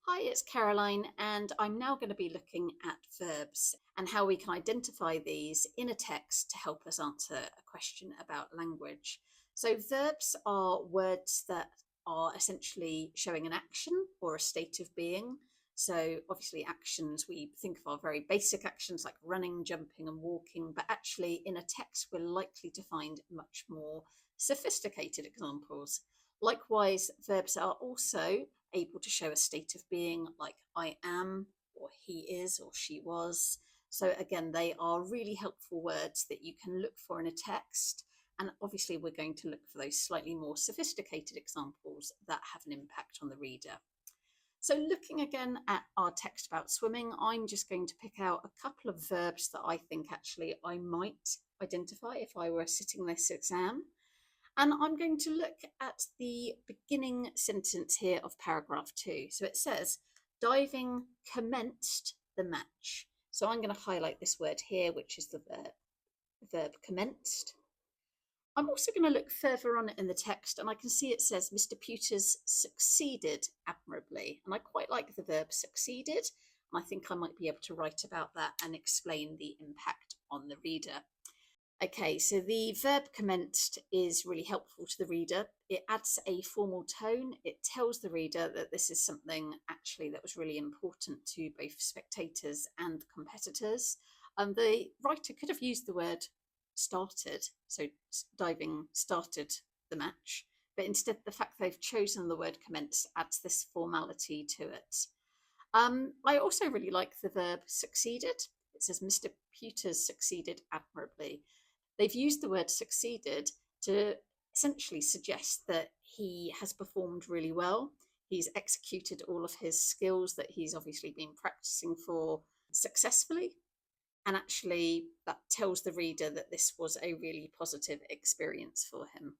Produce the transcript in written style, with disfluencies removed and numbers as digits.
Hi, it's Caroline, and I'm now going to be looking at verbs and how we can identify these in a text to help us answer a question about language. So, verbs are words that are essentially showing an action or a state of being. So, obviously, actions we think of are very basic actions like running, jumping, and walking, but actually, in a text, we're likely to find much more sophisticated examples. Likewise, verbs are also able to show a state of being like I am, or he is, or she was. So, again, they are really helpful words that you can look for in a text. And obviously, we're going to look for those slightly more sophisticated examples that have an impact on the reader. So, looking again at our text about swimming, I'm just going to pick out a couple of verbs that I think actually I might identify if I were sitting this exam. And I'm going to look at the beginning sentence here of paragraph 2. So it says, diving commenced the match. So I'm going to highlight this word here, which is the verb commenced. I'm also going to look further on in the text, and I can see it says Mr. Pewters succeeded admirably. And I quite like the verb succeeded. And I think I might be able to write about that and explain the impact on the reader. Okay, so the verb commenced is really helpful to the reader. It adds a formal tone. It tells the reader that this is something actually that was really important to both spectators and competitors. The writer could have used the word started, so diving started the match, but instead the fact they've chosen the word commence adds this formality to it. I also really like the verb succeeded. It says Mr. Pewters succeeded admirably. They've used the word succeeded to essentially suggest that he has performed really well. He's executed all of his skills that he's obviously been practicing for successfully. And actually, that tells the reader that this was a really positive experience for him.